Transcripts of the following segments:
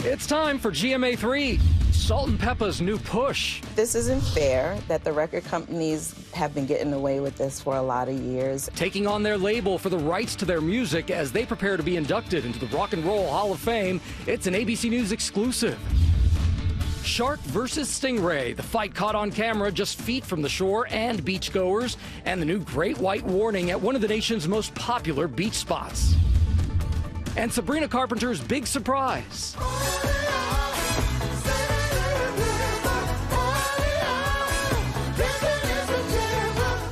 It's time for GMA3, Salt-N-Pepa's new push. This isn't fair that the record companies have been getting away with this for a lot of years. Taking on their label for the rights to their music as they prepare to be inducted into the Rock and Roll Hall of Fame. It's an ABC News exclusive. Shark versus stingray. The fight caught on camera just feet from the shore and beachgoers, and the new great white warning at one of the nation's most popular beach spots. And Sabrina Carpenter's big surprise.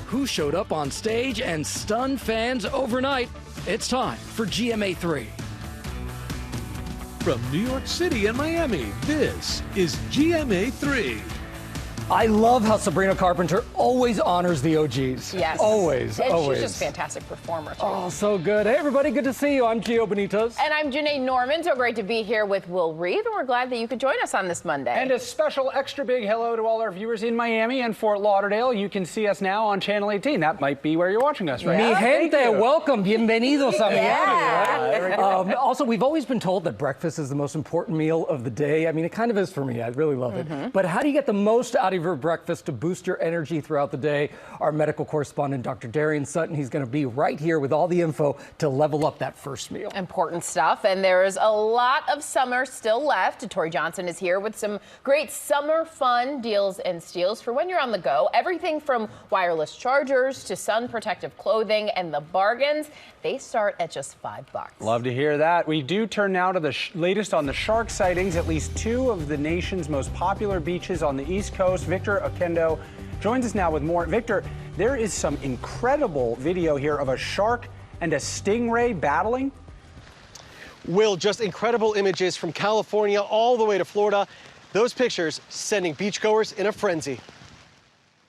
Who showed up on stage and stunned fans overnight? It's time for GMA3. From New York City and Miami, this is GMA3. I love how Sabrina Carpenter always honors the OGs. Yes. Always, and always. She's just a fantastic performer, too. Oh, so good. Hey, everybody, good to see you. I'm Gio Benitez. And I'm Janae Norman. So great to be here with Will Reeve, and we're glad that you could join us on this Monday. And a special extra big hello to all our viewers in Miami and Fort Lauderdale. You can see us now on Channel 18. That might be where you're watching us right now. Mi gente, welcome. Bienvenidos a Miami. Yeah. Also, we've always been told that breakfast is the most important meal of the day. I mean, it kind of is for me. I really love it. But how do you get the most out of your breakfast to boost your energy throughout the day? Our medical correspondent, Dr. Darian Sutton, he's going to be right here with all the info to level up that first meal. Important stuff, and there's a lot of summer still left. Tori Johnson is here with some great summer fun deals and steals for when you're on the go. Everything from wireless chargers to sun protective clothing, and the bargains, they start at just $5. Love to hear that. We do turn now to the latest on the shark sightings. At least two of the nation's most popular beaches on the East Coast. Victor Okendo joins us now with more. Victor, there is some incredible video here of a shark and a stingray battling. Will, just incredible images from California all the way to Florida. Those pictures sending beachgoers in a frenzy.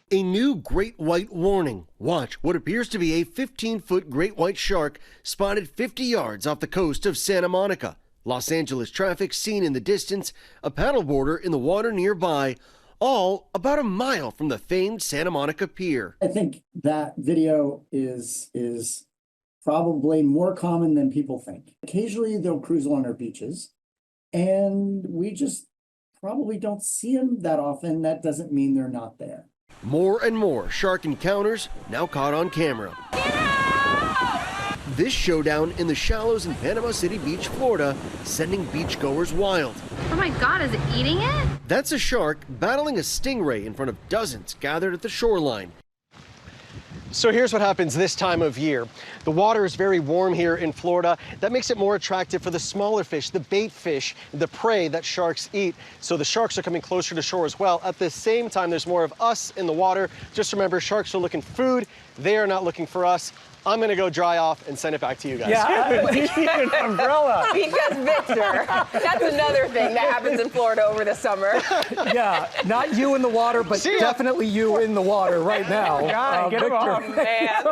A new great white warning. Watch what appears to be a 15-foot great white shark spotted 50 yards off the coast of Santa Monica. Los Angeles traffic seen in the distance, a paddleboarder in the water nearby, all about a mile from the famed Santa Monica Pier. I think that video is probably more common than people think. Occasionally they'll cruise along our beaches, and we just probably don't see them that often. That doesn't mean they're not there. More and more shark encounters now caught on camera. This showdown in the shallows in Panama City Beach, Florida, sending beachgoers wild. Oh my God, is it eating it? That's a shark battling a stingray in front of dozens gathered at the shoreline. So here's what happens this time of year. The water is very warm here in Florida. That makes it more attractive for the smaller fish, the bait fish, the prey that sharks eat. So the sharks are coming closer to shore as well. At the same time, there's more of us in the water. Just remember, sharks are looking for food. They are not looking for us. I'm going to go dry off and send it back to you guys. Yeah, you need an umbrella. Because Victor, that's another thing that happens in Florida over the summer. Yeah, not you in the water, but definitely you in the water right now. Get him off. Man.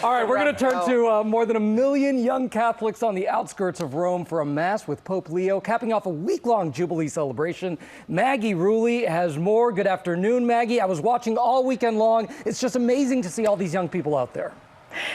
All right, we're going to turn to more than 1 million young Catholics on the outskirts of Rome for a mass with Pope Leo, capping off a week-long Jubilee celebration. Maggie Rulli has more. Good afternoon, Maggie. I was watching all weekend long. It's just amazing to see all these young people out there.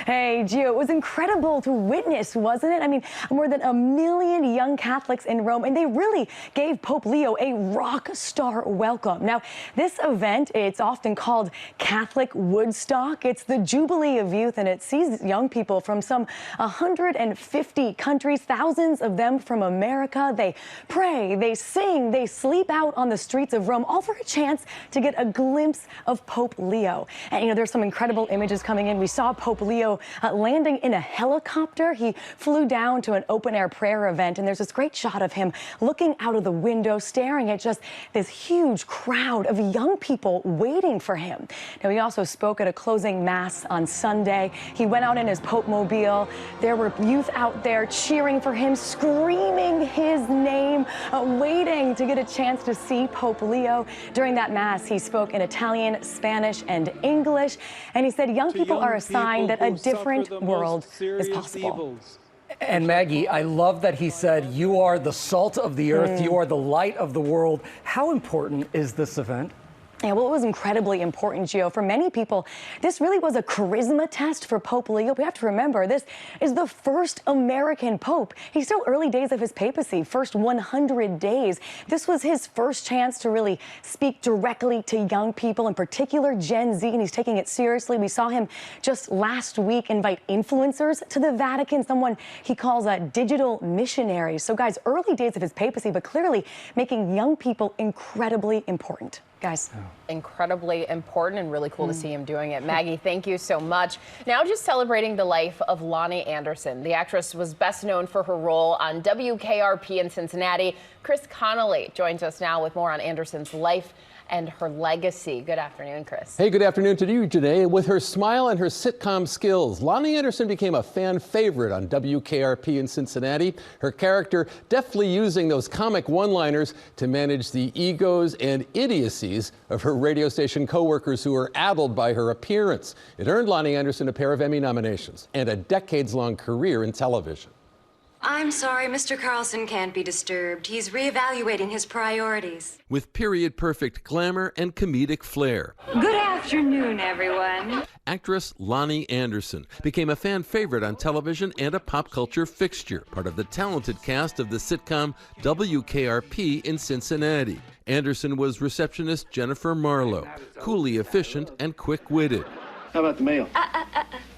Hey, Gio, it was incredible to witness, wasn't it? I mean, more than 1 million young Catholics in Rome, and they really gave Pope Leo a rock star welcome. Now, this event, it's often called Catholic Woodstock. It's the Jubilee of Youth, and it sees young people from some 150 countries, thousands of them from America. They pray, they sing, they sleep out on the streets of Rome, all for a chance to get a glimpse of Pope Leo. And, you know, there's some incredible images coming in. We saw Pope Leo landing in a helicopter. He flew down to an open-air prayer event, and there's this great shot of him looking out of the window, staring at just this huge crowd of young people waiting for him. Now, he also spoke at a closing mass on Sunday. He went out in his Pope Mobile. There were youth out there cheering for him, screaming his name, waiting to get a chance to see Pope Leo. During that mass, he spoke in Italian, Spanish, and English, and he said young people are a sign that a different world is possible. And Maggie, I love that he said, you are the salt of the earth, you are the light of the world. How important is this event? Yeah, well, it was incredibly important, Gio. For many people, this really was a charisma test for Pope Leo. We have to remember, this is the first American pope. He's still early days of his papacy, first 100 days. This was his first chance to really speak directly to young people, in particular Gen Z, and he's taking it seriously. We saw him just last week invite influencers to the Vatican, someone he calls a digital missionary. So, guys, early days of his papacy, but clearly making young people incredibly important. Guys. Incredibly important and really cool to see him doing it. Maggie, thank you so much. Now just celebrating the life of Lonnie Anderson. The actress was best known for her role on WKRP in Cincinnati. Chris Connolly joins us now with more on Anderson's life and her legacy. Good afternoon, Chris. Hey, good afternoon to you today. With her smile and her sitcom skills, Lonnie Anderson became a fan favorite on WKRP in Cincinnati. Her character deftly using those comic one-liners to manage the egos and idiocies of her radio station coworkers who were addled by her appearance. It earned Lonnie Anderson a pair of Emmy nominations and a decades-long career in television. I'm sorry, Mr. Carlson can't be disturbed. He's reevaluating his priorities. With period-perfect glamour and comedic flair. Good afternoon, everyone. Actress Lonnie Anderson became a fan favorite on television and a pop culture fixture, part of the talented cast of the sitcom WKRP in Cincinnati. Anderson was receptionist Jennifer Marlowe, coolly efficient and quick-witted. How about the mail?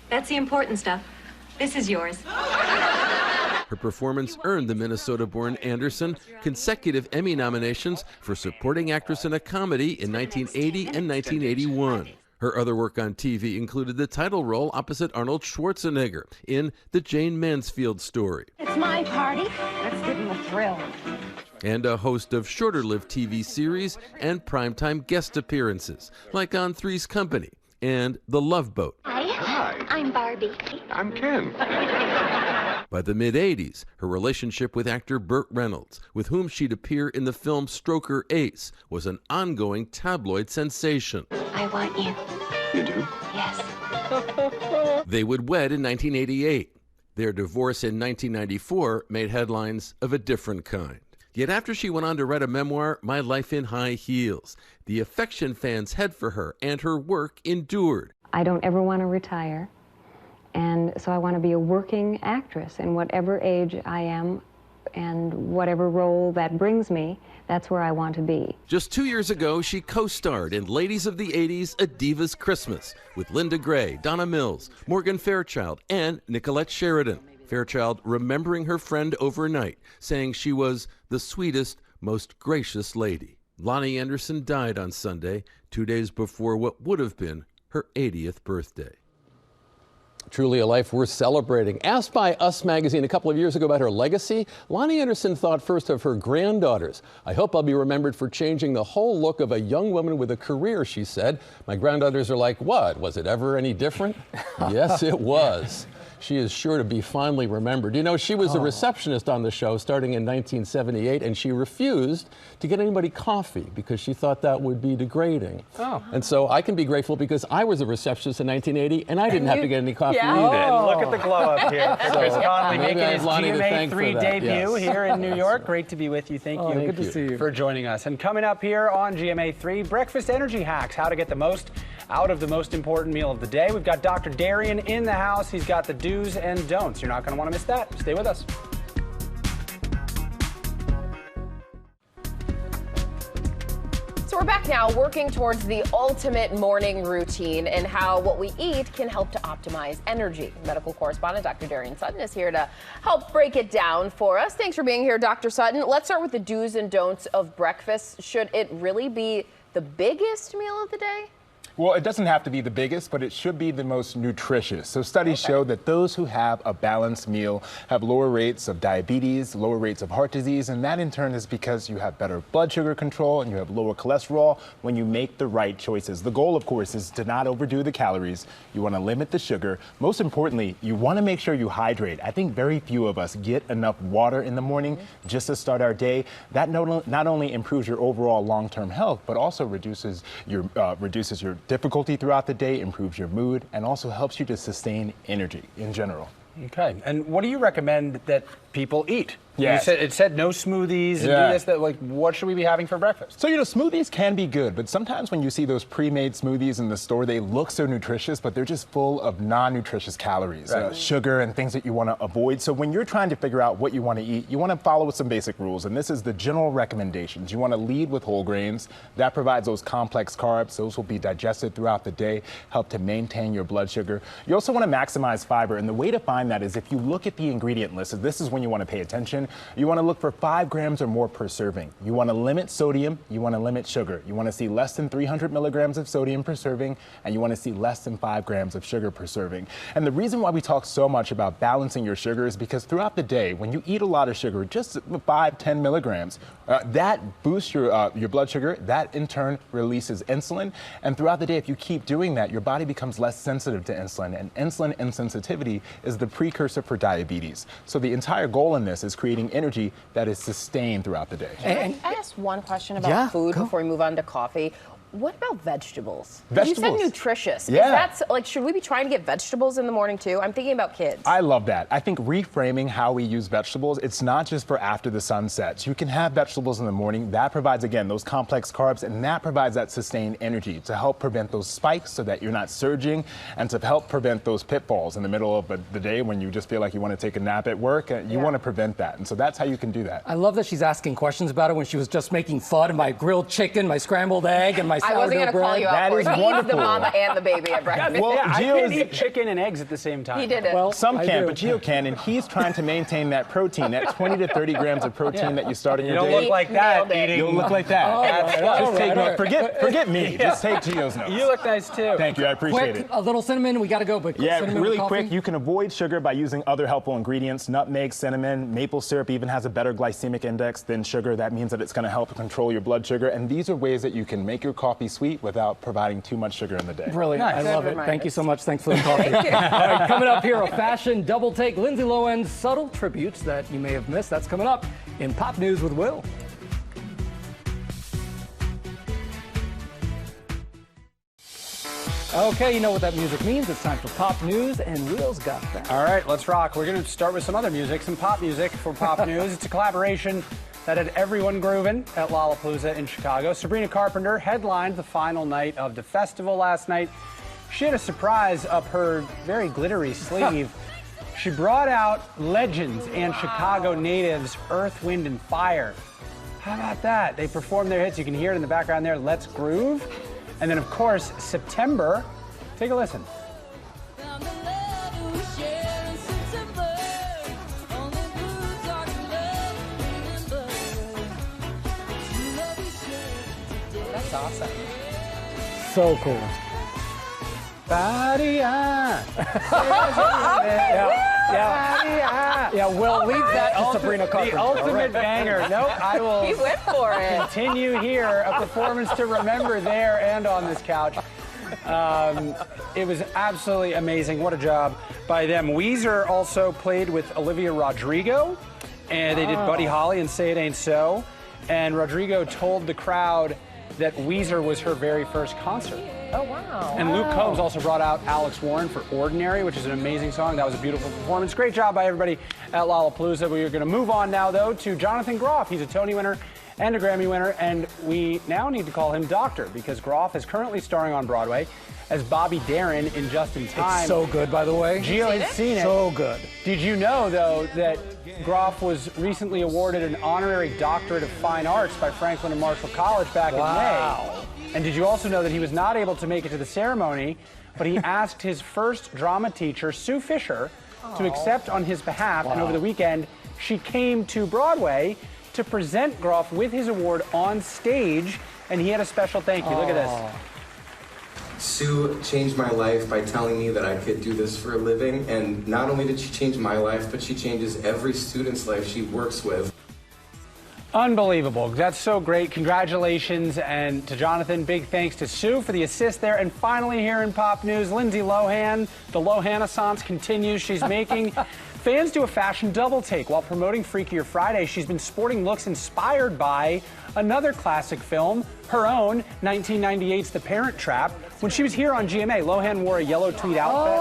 That's the important stuff. This is yours. Her performance earned the Minnesota-born Anderson consecutive Emmy nominations for supporting actress in a comedy in 1980 and 1981. Her other work on TV included the title role opposite Arnold Schwarzenegger in The Jane Mansfield Story. It's my party. Let's give him a thrill. And a host of shorter-lived TV series and primetime guest appearances, like on Three's Company and The Love Boat. Hi, I'm Barbie. I'm Ken. By the mid-'80s, her relationship with actor Burt Reynolds, with whom she'd appear in the film Stroker Ace, was an ongoing tabloid sensation. I want you. You do? Yes. They would wed in 1988. Their divorce in 1994 made headlines of a different kind. Yet after she went on to write a memoir, My Life in High Heels, the affection fans had for her and her work endured. I don't ever want to retire. And so I want to be a working actress, and whatever age I am and whatever role that brings me, that's where I want to be. Just 2 years ago, she co-starred in Ladies of the 80s, A Diva's Christmas, with Linda Gray, Donna Mills, Morgan Fairchild, and Nicolette Sheridan. Fairchild remembering her friend overnight, saying she was the sweetest, most gracious lady. Lonnie Anderson died on Sunday, 2 days before what would have been her 80th birthday. Truly a life worth celebrating. Asked by Us magazine a couple of years ago about her legacy, Lonnie Anderson thought first of her granddaughters. I hope I'll be remembered for changing the whole look of a young woman with a career, she said. My granddaughters are like, what? Was it ever any different? Yes, it was. She is sure to be fondly remembered. You know, she was a receptionist on the show starting in 1978, and she refused to get anybody coffee because she thought that would be degrading. And so I can be grateful because I was a receptionist in 1980, and I didn't have to get any coffee either. And look at the glow up here. Chris Connolly making his GMA3 debut here in New York. Great to be with you. Thank you. Good to see you. For joining us. And coming up here on GMA3, breakfast energy hacks, how to get the most out of the most important meal of the day. We've got Dr. Darian in the house. He's got the do's and don'ts. You're not going to want to miss that. Stay with us. So we're back now working towards the ultimate morning routine and how what we eat can help to optimize energy. Medical correspondent Dr. Darian Sutton is here to help break it down for us. Thanks for being here, Dr. Sutton. Let's start with the do's and don'ts of breakfast. Should it really be the biggest meal of the day? Well, it doesn't have to be the biggest, but it should be the most nutritious. So studies show that those who have a balanced meal have lower rates of diabetes, lower rates of heart disease, and that in turn is because you have better blood sugar control and you have lower cholesterol when you make the right choices. The goal, of course, is to not overdo the calories. You want to limit the sugar. Most importantly, you want to make sure you hydrate. I think very few of us get enough water in the morning just to start our day. That not only improves your overall long-term health, but also reduces your difficulty throughout the day, improves your mood, and also helps you to sustain energy in general. Okay. And what do you recommend that people eat Yes. It said no smoothies and do this, that. Like, what should we be having for breakfast? So, smoothies can be good, but sometimes when you see those pre-made smoothies in the store, they look so nutritious, but they're just full of non-nutritious calories, sugar and things that you want to avoid. So when you're trying to figure out what you want to eat, you want to follow some basic rules, and this is the general recommendations. You want to lead with whole grains. That provides those complex carbs. Those will be digested throughout the day, help to maintain your blood sugar. You also want to maximize fiber, and the way to find that is if you look at the ingredient list, this is when you want to pay attention. You want to look for 5 grams or more per serving. You want to limit sodium. You want to limit sugar. You want to see less than 300 milligrams of sodium per serving, and you want to see less than 5 grams of sugar per serving. And the reason why we talk so much about balancing your sugar is because throughout the day, when you eat a lot of sugar, just 5-10 milligrams, that boosts your blood sugar. That in turn releases insulin. And throughout the day, if you keep doing that, your body becomes less sensitive to insulin. And insulin insensitivity is the precursor for diabetes. So the entire goal in this is creating energy that is sustained throughout the day. Can I ask one question about food before we move on to coffee? What about vegetables? You said nutritious. Yeah. Is that, should we be trying to get vegetables in the morning too? I'm thinking about kids. I love that. I think reframing how we use vegetables, it's not just for after the sun sets. You can have vegetables in the morning. That provides, again, those complex carbs, and that provides that sustained energy to help prevent those spikes so that you're not surging, and to help prevent those pitfalls in the middle of the day when you just feel like you want to take a nap at work. You want to prevent that. And so that's how you can do that. I love that she's asking questions about it when she was just making fun of my grilled chicken, my scrambled egg, and my I wasn't going to call you out for it. He eats the mama and the baby at breakfast. Well, I can't eat chicken and eggs at the same time. He did it. Well, some can, but Gio can, and he's trying to maintain that protein, that 20 to 30 grams of protein that you start in your day. You don't look like that eating. You'll look like that. Just take notes. Forget me. Just take Gio's notes. You look nice too. Thank you. I appreciate it. A little cinnamon. We got to go, but cinnamon really with quick. coffee? You can avoid sugar by using other helpful ingredients. Nutmeg, cinnamon, maple syrup even has a better glycemic index than sugar. That means that it's going to help control your blood sugar. And these are ways that you can make your coffee sweet without providing too much sugar in the day. Brilliant. Nice. I love it. Thank you so much. Thanks for the coffee. All right, coming up here, a fashion double take. Lindsay Lohan's subtle tributes that you may have missed. That's coming up in Pop News with Will. Okay, you know what that music means. It's time for Pop News, and Will's got that. All right, let's rock. We're going to start with some other music, some pop music for Pop News. It's a collaboration that had everyone grooving at Lollapalooza in Chicago. Sabrina Carpenter headlined the final night of the festival last night. She had a surprise up her very glittery sleeve. She brought out legends and Chicago natives, Earth, Wind, and Fire. How about that? They performed their hits. You can hear it in the background there, Let's Groove. And then, of course, September. Take a listen. That's awesome. So cool. Yeah, Will, leave that to Sabrina Carpenter. The ultimate banger. Nope, I will He went for it. continue here. A performance to remember there and on this couch. It was absolutely amazing. What a job by them. Weezer also played with Olivia Rodrigo, and they did Buddy Holly and Say It Ain't So. And Rodrigo told the crowd that Weezer was her very first concert. Oh, wow. And Luke Combs also brought out Alex Warren for Ordinary, which is an amazing song. That was a beautiful performance. Great job by everybody at Lollapalooza. We are going to move on now, though, to Jonathan Groff. He's a Tony winner and a Grammy winner, and we now need to call him Doctor because Groff is currently starring on Broadway as Bobby Darin in Just in Time. It's so good, by the way. Gio has seen it. So good. Did you know, though, that Groff was recently awarded an honorary doctorate of fine arts by Franklin and Marshall College back in May? And did you also know that he was not able to make it to the ceremony, but he asked his first drama teacher, Sue Fisher, to accept on his behalf, and over the weekend, she came to Broadway to present Groff with his award on stage, and he had a special thank you. Look at this. Sue changed my life by telling me that I could do this for a living, and not only did she change my life, but she changes every student's life she works with. Unbelievable. That's so great. Congratulations, and to Jonathan, big thanks to Sue for the assist there. And finally here in Pop News, Lindsay Lohan. The Lohan-assance continues. She's making fans do a fashion double take. While promoting Freakier Friday, she's been sporting looks inspired by another classic film, her own, 1998's The Parent Trap. When she was here on GMA, Lohan wore a yellow tweed outfit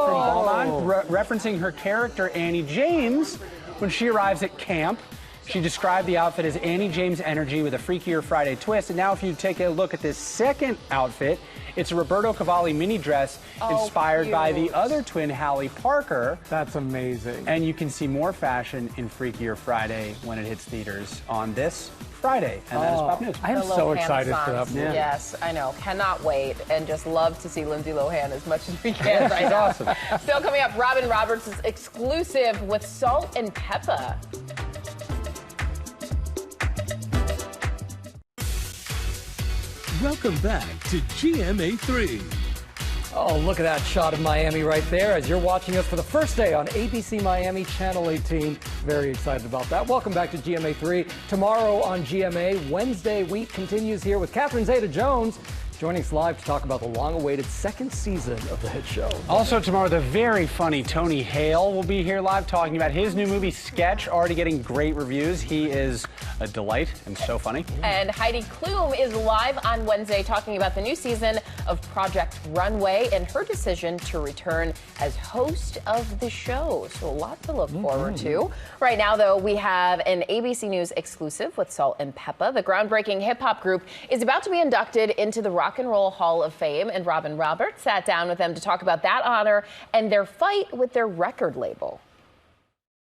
from Beaumont, referencing her character, Annie James, When she arrives at camp, she described the outfit as Annie James energy with a freakier Friday twist. And now if you take a look at this second outfit, it's a Roberto Cavalli mini dress inspired by the other twin, Hallie Parker. That's amazing. And you can see more fashion in Freakier Friday when it hits theaters on this Friday. And that is Pop News. I am so excited for that movie. Yes, I know. Cannot wait. And just love to see Lindsay Lohan as much as we can right now. Awesome. Still coming up, Robin Roberts is exclusive with Salt-N-Pepa. Welcome back to GMA3. Oh, look at that shot of Miami right there as you're watching us for the first day on ABC Miami Channel 18. Very excited about that. Welcome back to GMA3. Tomorrow on GMA, Wednesday week continues here with Catherine Zeta-Jones joining us live to talk about the long-awaited second season of the hit show. Also tomorrow, the very funny Tony Hale will be here live talking about his new movie, Sketch, already getting great reviews. He is a delight and so funny. And Heidi Klum is live on Wednesday talking about the new season of Project Runway and her decision to return as host of the show. So a lot to look forward to. Right now, though, we have an ABC News exclusive with Salt-N-Pepa. The groundbreaking hip-hop group is about to be inducted into the Rock and Roll Hall of Fame, and Robin Roberts sat down with them to talk about that honor and their fight with their record label.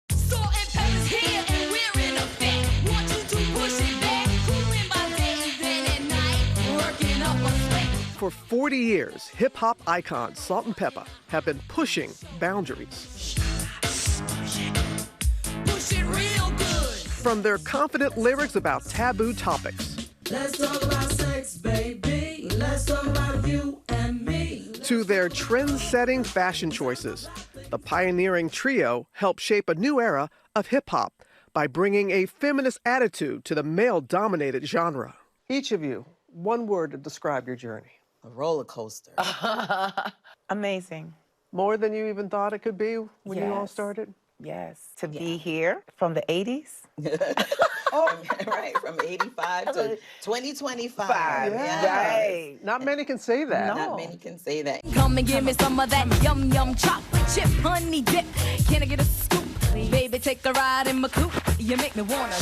Salt-N-Pepa's here and we're in effect. Want you to push it back. Cooling by day, then at night, working up a sweat. For 40 years, hip-hop icons Salt-N-Pepa have been pushing boundaries. Push it real good. From their confident lyrics about taboo topics, Let's talk about sex, baby. Let's talk about you and me. to their trend-setting fashion choices, the pioneering trio helped shape a new era of hip-hop by bringing a feminist attitude to the male-dominated genre. Each of you, one word to describe your journey. A roller coaster. Amazing. More than you even thought it could be when you all started? Yes. To be here from the 80s. Right, from 85 to 2025. Right. Not many can say that. Not many can say that. Come and give me some of that yum yum chocolate chip honey dip. Can I get a scoop? Baby, take a ride in my coupe. You make me wanna.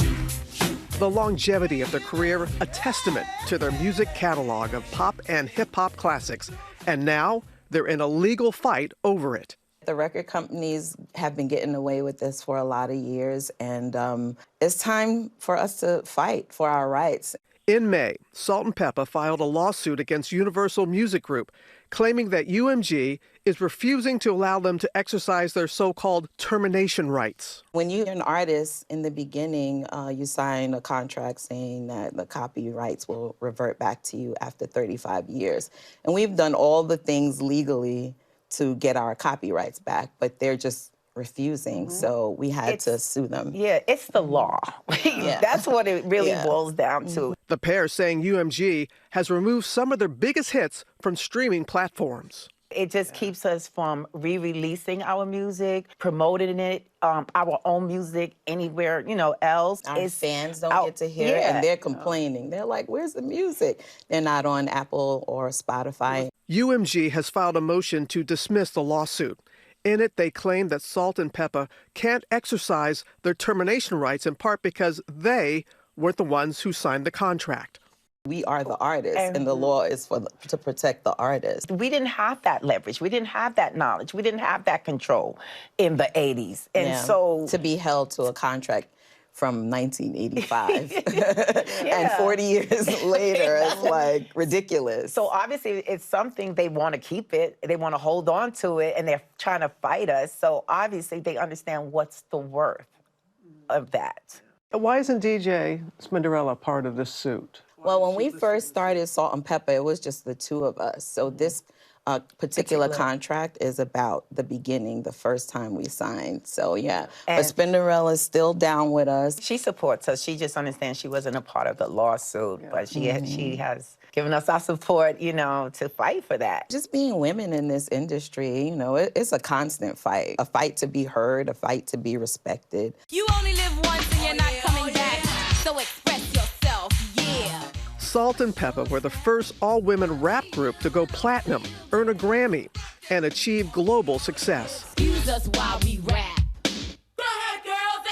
The longevity of their career, a testament to their music catalog of pop and hip-hop classics. And now, they're in a legal fight over it. The record companies have been getting away with this for a lot of years, and it's time for us to fight for our rights. In May, Salt-N-Pepa filed a lawsuit against Universal Music Group, claiming that UMG is refusing to allow them to exercise their so-called termination rights. When you're an artist, in the beginning, you sign a contract saying that the copyrights will revert back to you after 35 years. And we've done all the things legally to get our copyrights back, but they're just refusing, so we had to sue them. Yeah, it's the law. That's what it really boils down to. The pair saying UMG has removed some of their biggest hits from streaming platforms. It just keeps us from re-releasing our music, promoting it, our own music anywhere, else. Our fans don't get to hear it, and they're complaining. They're like, where's the music? They're not on Apple or Spotify. UMG has filed a motion to dismiss the lawsuit. In it, they claim that Salt-N-Pepa can't exercise their termination rights in part because they weren't the ones who signed the contract. We are the artists, and the law is to protect the artist. We didn't have that leverage. We didn't have that knowledge. We didn't have that control in the 80s. And so to be held to a contract from 1985 and 40 years later, it's like ridiculous. So obviously it's something they want to keep it, they want to hold on to it, and they're trying to fight us. So obviously they understand what's the worth of that. Why isn't DJ Spinderella part of this suit? Well, when we first started Salt-N-Pepa, it was just the two of us. So this particular contract is about the beginning, the first time we signed. So yeah, but Spinderella's still down with us. She supports us. She just understands she wasn't a part of the lawsuit, but she has given us our support, to fight for that. Just being women in this industry, it's a constant fight. A fight to be heard, a fight to be respected. You only live once and you're not coming back, so express yourself, yeah. Salt-N-Pepa were the first all-women rap group to go platinum, earn a Grammy, and achieve global success. Excuse us while we rap. Go ahead, girls,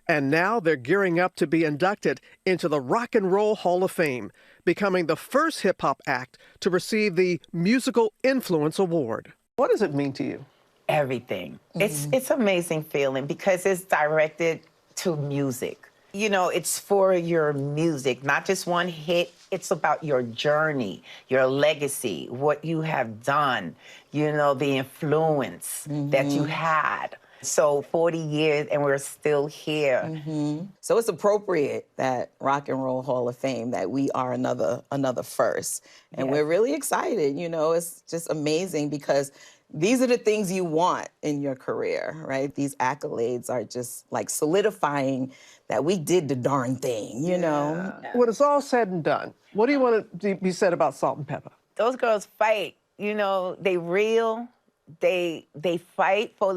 And now they're gearing up to be inducted into the Rock and Roll Hall of Fame, becoming the first hip-hop act to receive the Musical Influence Award. What does it mean to you? Everything. It's amazing feeling because it's directed to music. You know, it's for your music, not just one hit. It's about your journey, your legacy, what you have done, you know, the influence that you had. So 40 years and we're still here. So it's appropriate that Rock and Roll Hall of Fame, that we are another first. And we're really excited. You know, it's just amazing because these are the things you want in your career, right? These accolades are just like solidifying that we did the darn thing, you know? When it's all said and done, what do you want to be said about Salt-N-Pepa? Those girls fight, you know, they real. They fight for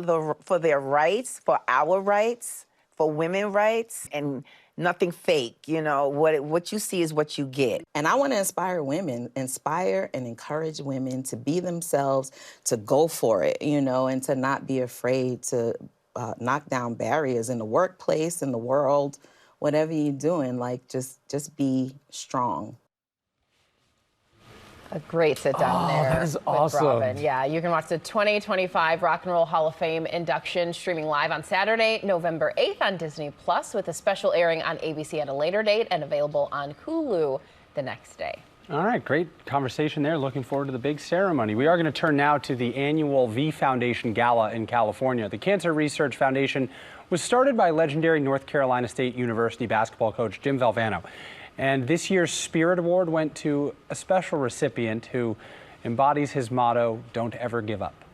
their rights, for our rights, for women's rights, and nothing fake. You know, what you see is what you get. And I want to inspire and encourage women to be themselves, to go for it, you know, and to not be afraid to knock down barriers in the workplace, in the world, whatever you're doing. Like, just be strong. A great sit down there. That is awesome. With Robin. Yeah, you can watch the 2025 Rock and Roll Hall of Fame induction streaming live on Saturday, November 8th on Disney Plus, with a special airing on ABC at a later date and available on Hulu the next day. All right, great conversation there. Looking forward to the big ceremony. We are going to turn now to the annual V Foundation Gala in California. The Cancer Research Foundation was started by legendary North Carolina State University basketball coach Jim Valvano. And this year's Spirit Award went to a special recipient who embodies his motto, "Don't ever give up."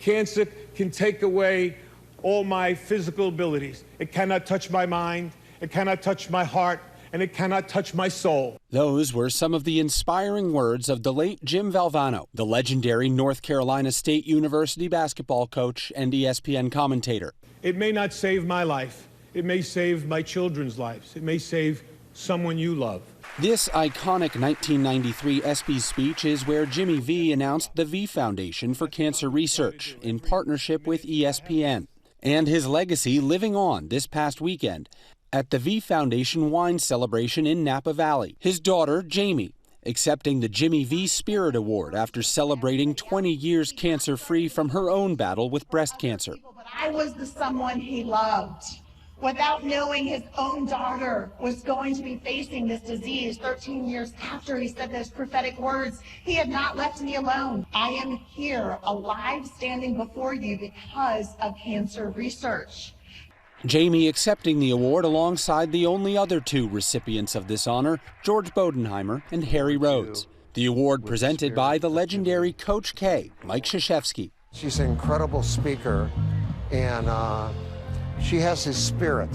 Cancer can take away all my physical abilities. It cannot touch my mind, it cannot touch my heart, and it cannot touch my soul. Those were some of the inspiring words of the late Jim Valvano, the legendary North Carolina State University basketball coach and ESPN commentator. It may not save my life. It may save my children's lives. It may save someone you love. This iconic 1993 ESPY speech is where Jimmy V announced the V Foundation for Cancer Research in partnership with ESPN, and his legacy living on this past weekend at the V Foundation wine celebration in Napa Valley. His daughter, Jamie, accepting the Jimmy V Spirit Award after celebrating 20 years cancer-free from her own battle with breast cancer. I was the someone he loved. Without knowing his own daughter was going to be facing this disease 13 years after he said those prophetic words, he had not left me alone. I am here, alive, standing before you because of cancer research. Jamie accepting the award alongside the only other two recipients of this honor, George Bodenheimer and Harry Rhodes. The award presented by the legendary Coach K, Mike Krzyzewski. She's an incredible speaker, and she has his spirit.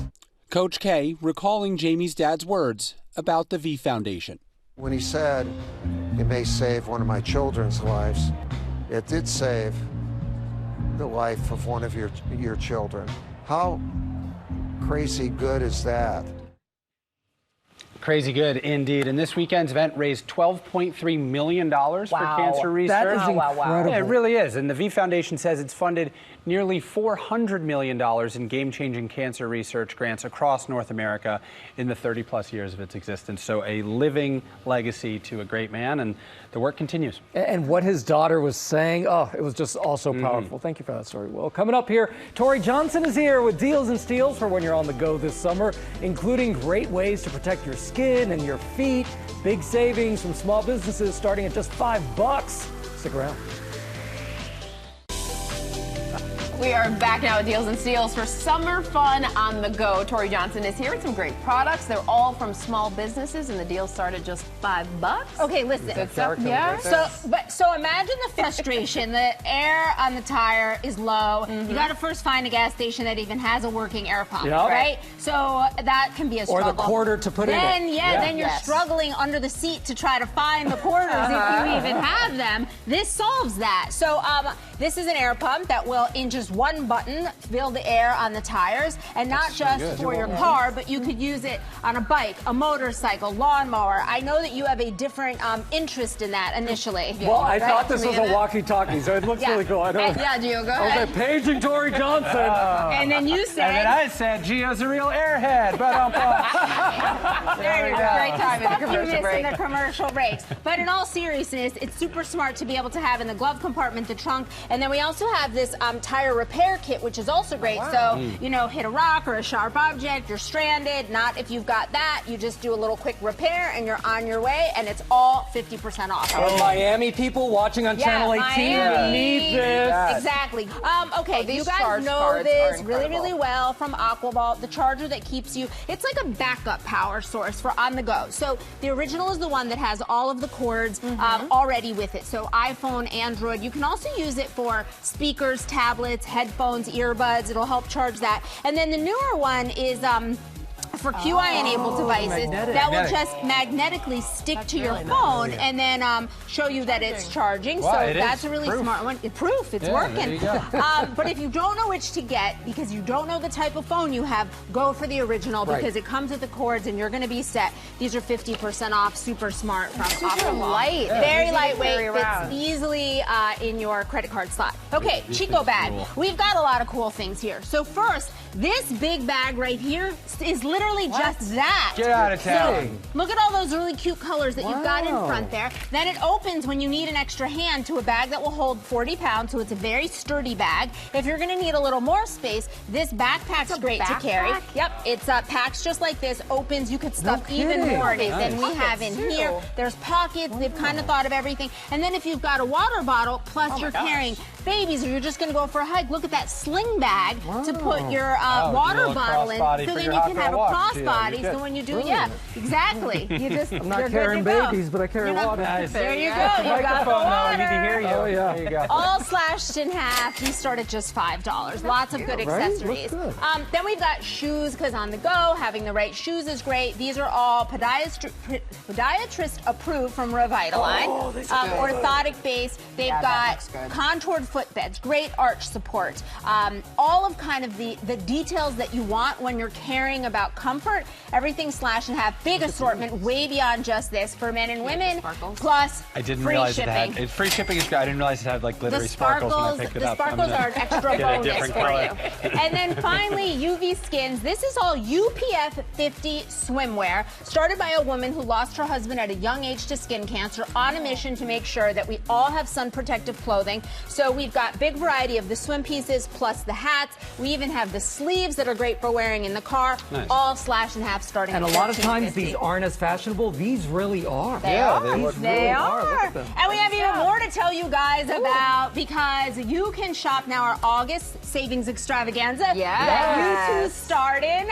Coach K recalling Jamie's dad's words about the V Foundation. When he said, "It may save one of my children's lives," it did save the life of one of your children. How crazy good is that? Crazy good indeed. And this weekend's event raised $12.3 million for cancer research. That is incredible. Yeah, it really is. And the V Foundation says it's funded nearly $400 million in game-changing cancer research grants across North America in the 30-plus years of its existence. So a living legacy to a great man, and the work continues. And what his daughter was saying, oh, it was just all so powerful. Thank you for that story, Will. Coming up here, Tori Johnson is here with deals and steals for when you're on the go this summer, including great ways to protect your skin and your feet, big savings from small businesses starting at just $5. Stick around. We are back now with Deals and Steals for summer fun on the go. Tori Johnson is here with some great products. They're all from small businesses, and the deals start at just $5. Okay, listen. Good stuff. Yeah. So imagine the frustration. The air on the tire is low. You got to first find a gas station that even has a working air pump, right? So that can be a struggle. Or the quarter to put in it. Then you're struggling under the seat to try to find the quarters if you even have them. This solves that. So this is an air pump that will, in just one button, fill the air on the tires, and not just for your car, but you could use it on a bike, a motorcycle, lawnmower. I know that you have a different interest in that initially. Well, I thought this was a walkie-talkie, so it looks really cool. I know. Yeah, Gio, go I was ahead. like, paging Tori Johnson. And then you said... And then I said, Gio's a real airhead. But there you go. Great time in the commercial break. The commercial breaks. But in all seriousness, it's super smart to be able to have in the glove compartment, the trunk, and then we also have this tire repair kit, which is also great. So, you know, hit a rock or a sharp object, you're stranded. Not if you've got that. You just do a little quick repair and you're on your way, and it's all 50% off. Oh, Miami people watching on Channel 18, Miami. need this. Exactly. Okay, you guys know this really well from Aquavault, the charger that keeps you, it's like a backup power source for on the go. So the original is the one that has all of the cords already with it. So iPhone, Android. You can also use it for speakers, tablets, headphones, earbuds. It'll help charge that. And then the newer one is for QI-enabled devices that will just magnetically stick to your phone and then show you that it's charging. Wow, so that's a really smart one. It's proof, it's working. But if you don't know which to get, because you don't know the type of phone you have, go for the original because it comes with the cords and you're going to be set. These are 50% off, super smart from Aquavault. Light. Very lightweight, fits easily in your credit card slot. Okay, Chico bag. We've got a lot of cool things here. So first, this big bag right here is literally just that. Get out of town. So, look at all those really cute colors that you've got in front there. Then it opens when you need an extra hand to a bag that will hold 40 pounds, so it's a very sturdy bag. If you're gonna need a little more space, this backpack's great to carry. Yep, it's packs just like this, opens, you could stuff even more in it than we have in here. There's pockets, they've kind of thought of everything. And then if you've got a water bottle, plus you're carrying babies, or you're just gonna go for a hike, look at that sling bag to put your water bottle in, so then you can have a crossbody. So when you do, exactly. You just I'm not carrying babies, but I carry water. There you go. You got the water. We can hear you. Oh yeah. There you go. All slashed in half. These start at just $5. Lots of good accessories. Then we've got shoes, because on the go, having the right shoes is great. These are all podiatrist approved from Revitalign. Orthotic base. They've got contoured footbeds, great arch support. All of kind of the details that you want when you're caring about comfort. Everything slash and have big assortment, way beyond just this for men and women. Plus I didn't free realize shipping. it had free shipping is great. I didn't realize it had like glittery sparkles when I picked it up. The sparkles are an extra bonus for color. you. And then finally, UV Skins. This is all UPF 50 swimwear, started by a woman who lost her husband at a young age to skin cancer, on a mission to make sure that we all have sun protective clothing. So we've got big variety of the swim pieces plus the hats. We even have the sleeves that are great for wearing in the car. All slash and half starting. And a lot of times these aren't as fashionable. These really are. They are. And we have even more to tell you guys about, because you can shop now our August savings extravaganza that you two starred in.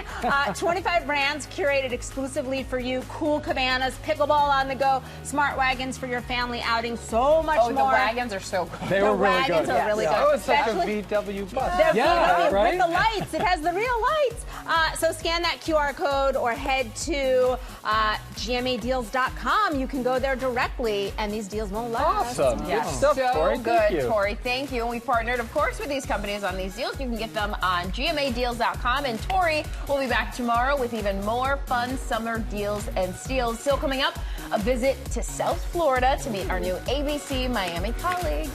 25 brands curated exclusively for you. Cool cabanas, pickleball on the go, smart wagons for your family outing, so much more. The wagons are so good. They were really good. The wagons are really good. Oh, it's like a VW bus. They're VW with the lights. It has the real lights. So scan that QR code or head to GMAdeals.com. You can go there directly, and these deals won't last. Awesome. Yeah, Good stuff, so Tori. good, Thank you. Tori. Thank you. And we partnered, of course, with these companies on these deals. You can get them on GMAdeals.com. And Tori will be back tomorrow with even more fun summer deals and steals. Still coming up, a visit to South Florida to meet our new ABC Miami colleagues.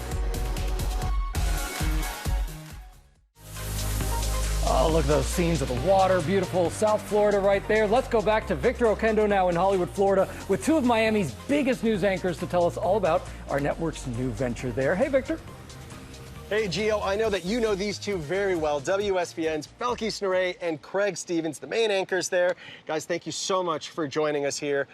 Oh, look at those scenes of the water. Beautiful South Florida right there. Let's go back to Victor Oquendo now in Hollywood, Florida, with two of Miami's biggest news anchors to tell us all about our network's new venture there. Hey, Victor. Hey, Gio, I know that you know these two very well. WSBN's Belkis Snare and Craig Stevens, the main anchors there. Guys, thank you so much for joining us here.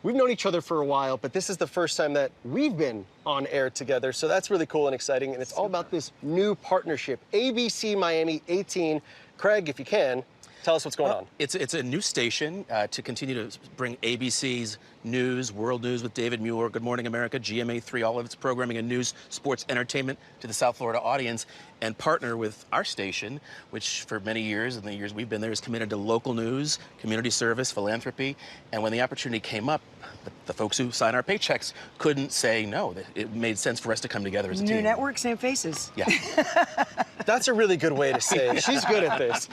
We've known each other for a while, but this is the first time that we've been on air together, so that's really cool and exciting, and it's all about this new partnership, ABC Miami 18. Craig, if you can, tell us what's going on. It's a new station to continue to bring ABC's news, world news with David Muir, Good Morning America, GMA3, all of its programming and news, sports, entertainment to the South Florida audience. and partner with our station, which for many years, in the years we've been there, is committed to local news, community service, philanthropy. And when the opportunity came up, the folks who sign our paychecks couldn't say no. It made sense for us to come together as a team. New network, same faces. Yeah. That's a really good way to say it. She's good at this.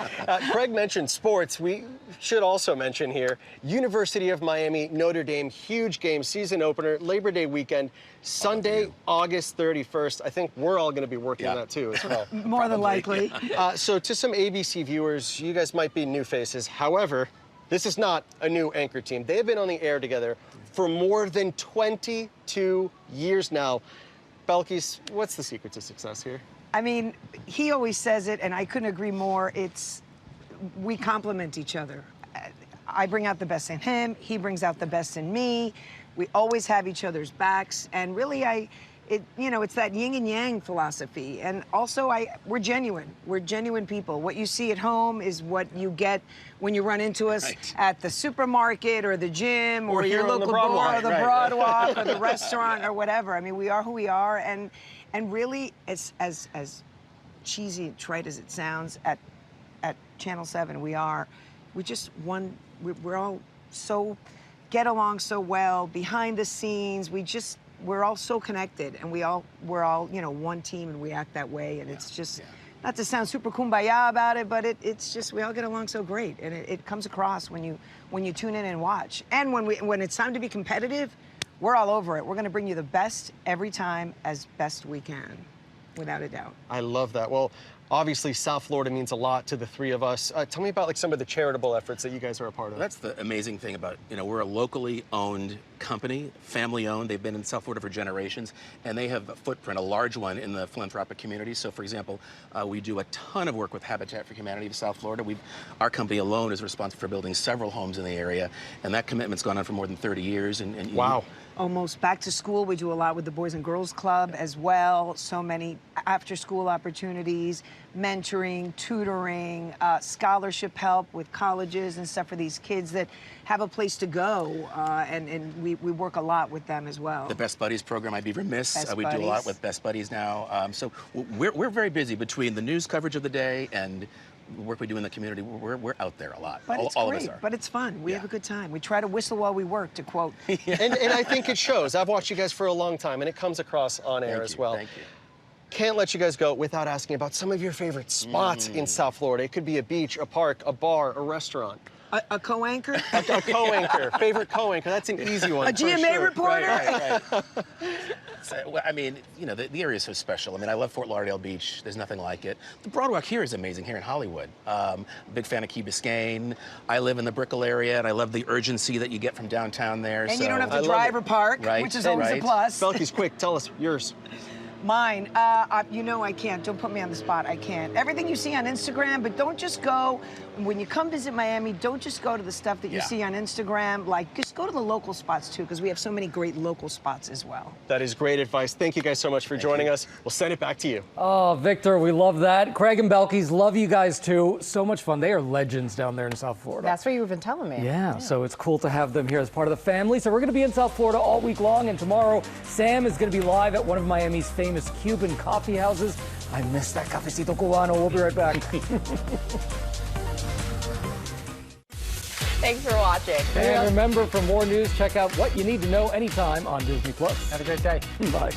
Craig mentioned sports. We should also mention here, University of Miami, Notre Dame, huge game, season opener, Labor Day weekend, Sunday, August 31st. I think we're all going to be working on that too as well. More than likely. So to some ABC viewers, you guys might be new faces. However, this is not a new anchor team. They have been on the air together for more than 22 years now. Belkis, what's the secret to success here? I mean, he always says it, and I couldn't agree more. We complement each other. I bring out the best in him. He brings out the best in me. We always have each other's backs, and really, it's that yin and yang philosophy. And also, we're genuine. We're genuine people. What you see at home is what you get when you run into us at the supermarket or the gym or your local bar or the Broadwalk or the restaurant or whatever. I mean, we are who we are, and really, it's as cheesy and trite as it sounds, at Channel 7, we're all so get along so well behind the scenes. We're all so connected, and we're all one team, and we act that way. And it's just not to sound super kumbaya about it, but it's just we all get along so great, and it comes across when you tune in and watch. And when it's time to be competitive, we're all over it. We're going to bring you the best every time as best we can, without a doubt. I love that. Well, obviously, South Florida means a lot to the three of us. Tell me about some of the charitable efforts that you guys are a part of. That's the amazing thing about, we're a locally owned company, family owned. They've been in South Florida for generations, and they have a footprint, a large one, in the philanthropic community. So, for example, we do a ton of work with Habitat for Humanity of South Florida. Our company alone is responsible for building several homes in the area, and that commitment's gone on for more than 30 years. And wow. Almost back to school. We do a lot with the Boys and Girls Club as well. So many after-school opportunities, mentoring, tutoring, scholarship help with colleges and stuff for these kids that have a place to go. And we work a lot with them as well. The Best Buddies program, I'd be remiss. We do a lot with Best Buddies now. So we're very busy between the news coverage of the day and the work we do in the community. We're out there a lot. But it's all great. of us are. But it's fun. We have a good time. We try to whistle while we work, to quote. And I think it shows. I've watched you guys for a long time, and it comes across on air as well. Thank you. Can't let you guys go without asking about some of your favorite spots in South Florida. It could be a beach, a park, a bar, a restaurant. A co-anchor? A co-anchor. Favorite co-anchor. That's an easy one. A GMA reporter? Right. So, I mean, the area is so special. I mean, I love Fort Lauderdale Beach. There's nothing like it. The Broadwalk here is amazing, here in Hollywood. Big fan of Key Biscayne. I live in the Brickell area, and I love the urgency that you get from downtown there. And you don't have to drive or park, which is always a plus. Belkis, quick, tell us yours. Mine, I can't. Don't put me on the spot. I can't. Everything you see on Instagram, but don't just go, when you come visit Miami, don't just go to the stuff that you see on Instagram. Just go to the local spots, too, because we have so many great local spots as well. That is great advice. Thank you guys so much for joining us. We'll send it back to you. Oh, Victor, we love that. Craig and Belkis, love you guys, too. So much fun. They are legends down there in South Florida. That's what you've been telling me. Yeah, so it's cool to have them here as part of the family. So we're going to be in South Florida all week long, and tomorrow, Sam is going to be live at one of Miami's famous Cuban coffee houses. I miss that cafecito cubano. We'll be right back. Thanks for watching. And remember, for more news, check out What You Need to Know anytime on Disney+. Have a great day. Bye.